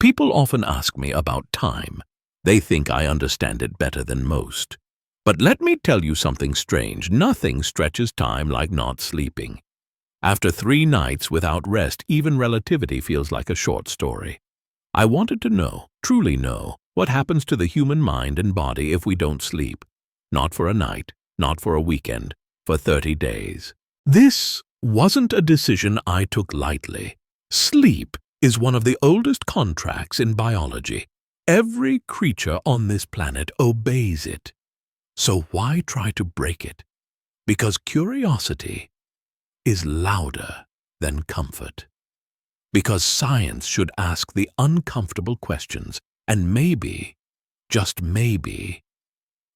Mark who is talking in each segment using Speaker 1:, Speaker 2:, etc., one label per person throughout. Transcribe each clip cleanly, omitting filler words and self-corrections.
Speaker 1: People often ask me about time. They think I understand it better than most. But let me tell you something strange. Nothing stretches time like not sleeping. After 3 nights without rest, even relativity feels like a short story. I wanted to know, truly know, what happens to the human mind and body if we don't sleep. Not for a night, not for a weekend, for 30 days. This wasn't a decision I took lightly. Sleep is one of the oldest contracts in biology. Every creature on this planet obeys it. So why try to break it? Because curiosity is louder than comfort. Because science should ask the uncomfortable questions, and maybe, just maybe,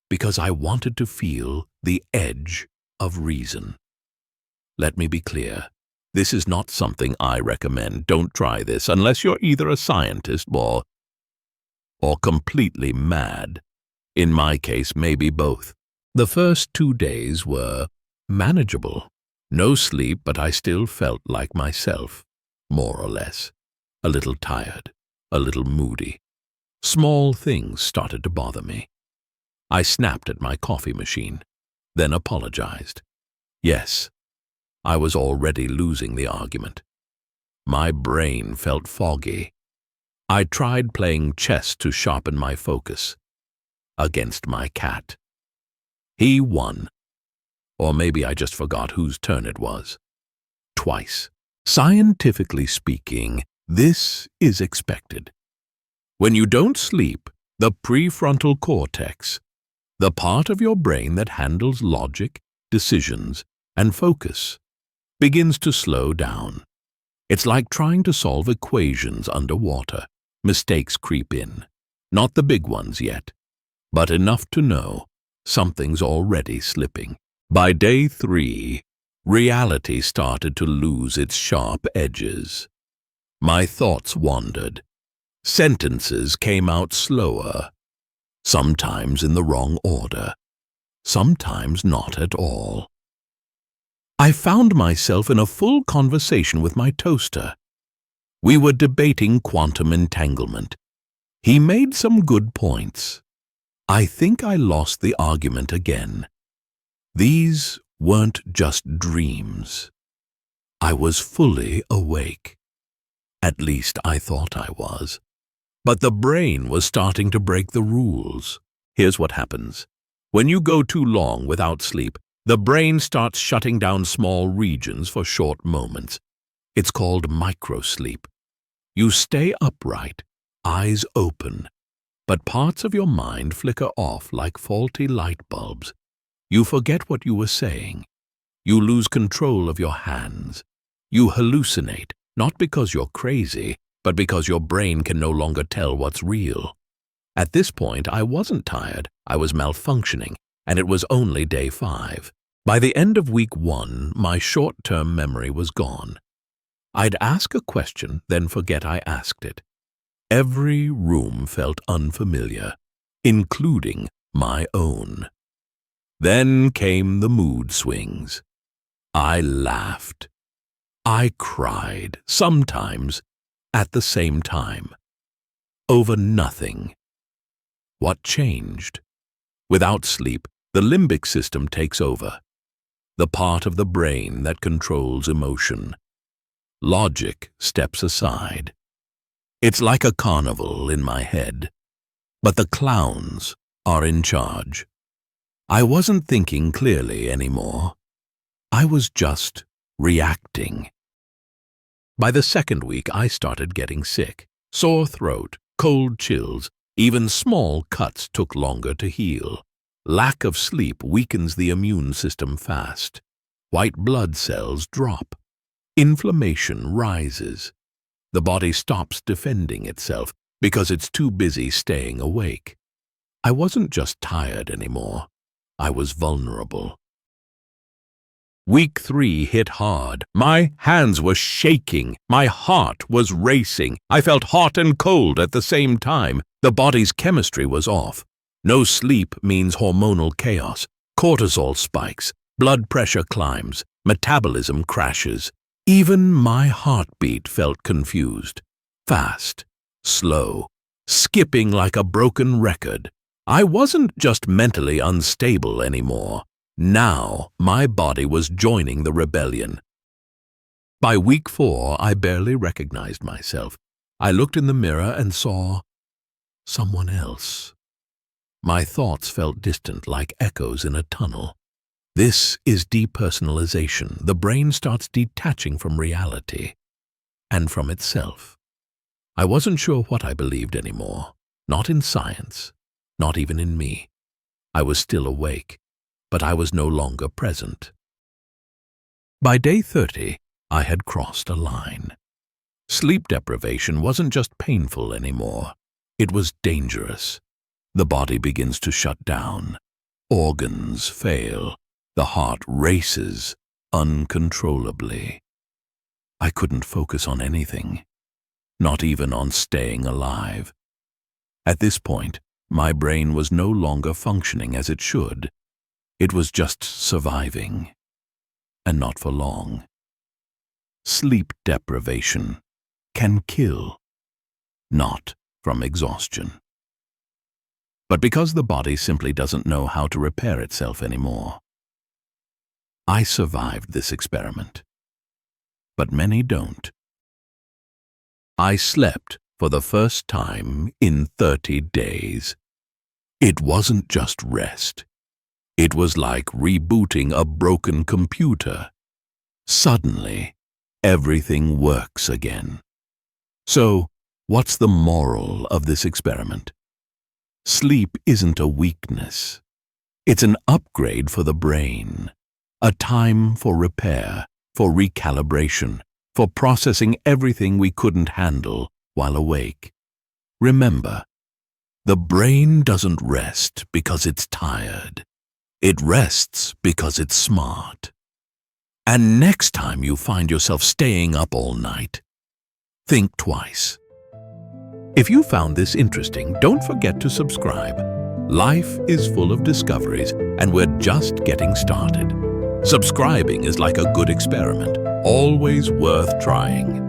Speaker 1: because I wanted to feel the edge of reason. Let me be clear. This is not something I recommend. Don't try this unless you're either a scientist or completely mad. In my case, maybe both. The first 2 days were manageable. No sleep, but I still felt like myself, more or less. A little tired, a little moody. Small things started to bother me. I snapped at my coffee machine, then apologized. Yes, I was already losing the argument. My brain felt foggy. I tried playing chess to sharpen my focus. Against my cat. He won. Or maybe I just forgot whose turn it was. Twice. Scientifically speaking, this is expected. When you don't sleep, the prefrontal cortex, the part of your brain that handles logic, decisions, and focus, begins to slow down. It's like trying to solve equations underwater. Mistakes creep in. Not the big ones yet, but enough to know something's already slipping. By day 3, reality started to lose its sharp edges. My thoughts wandered. Sentences came out slower, sometimes in the wrong order, sometimes not at all. I found myself in a full conversation with my toaster. We were debating quantum entanglement. He made some good points. I think I lost the argument again. These weren't just dreams. I was fully awake. At least I thought I was. But the brain was starting to break the rules. Here's what happens. When you go too long without sleep, the brain starts shutting down small regions for short moments. It's called microsleep. You stay upright, eyes open, but parts of your mind flicker off like faulty light bulbs. You forget what you were saying. You lose control of your hands. You hallucinate, not because you're crazy, but because your brain can no longer tell what's real. At this point, I wasn't tired. I was malfunctioning, and it was only day 5. By the end of week 1, my short-term memory was gone. I'd ask a question, then forget I asked it. Every room felt unfamiliar, including my own. Then came the mood swings. I laughed. I cried, sometimes at the same time, over nothing. What changed? Without sleep, the limbic system takes over, the part of the brain that controls emotion. Logic steps aside. It's like a carnival in my head, but the clowns are in charge. I wasn't thinking clearly anymore. I was just reacting. By the second week, I started getting sick. Sore throat, cold chills, even small cuts took longer to heal. Lack of sleep weakens the immune system fast. White blood cells drop. Inflammation rises. The body stops defending itself because it's too busy staying awake. I wasn't just tired anymore. I was vulnerable. Week 3 hit hard. My hands were shaking. My heart was racing. I felt hot and cold at the same time. The body's chemistry was off. No sleep means hormonal chaos. Cortisol spikes. Blood pressure climbs. Metabolism crashes. Even my heartbeat felt confused. Fast. slow, skipping like a broken record. I wasn't just mentally unstable anymore. Now my body was joining the rebellion. By week 4, I barely recognized myself. I looked in the mirror and saw someone else. My thoughts felt distant, like echoes in a tunnel. This is depersonalization. The brain starts detaching from reality and from itself. I wasn't sure what I believed anymore. Not in science, not even in me. I was still awake, but I was no longer present. By day 30, I had crossed a line. Sleep deprivation wasn't just painful anymore. It was dangerous. The body begins to shut down. Organs fail. The heart races uncontrollably. I couldn't focus on anything, not even on staying alive. At this point, my brain was no longer functioning as it should. It was just surviving, and not for long. Sleep deprivation can kill, not from exhaustion, but because the body simply doesn't know how to repair itself anymore. I survived this experiment, but many don't. I slept for the first time in 30 days. It wasn't just rest. It was like rebooting a broken computer. Suddenly, everything works again. So, what's the moral of this experiment? Sleep isn't a weakness. It's an upgrade for the brain, a time for repair, for recalibration, for processing everything we couldn't handle while awake. Remember, the brain doesn't rest because it's tired. It rests because it's smart. And next time you find yourself staying up all night, think twice. If you found this interesting, don't forget to subscribe. Life is full of discoveries, and we're just getting started. Subscribing is like a good experiment, always worth trying.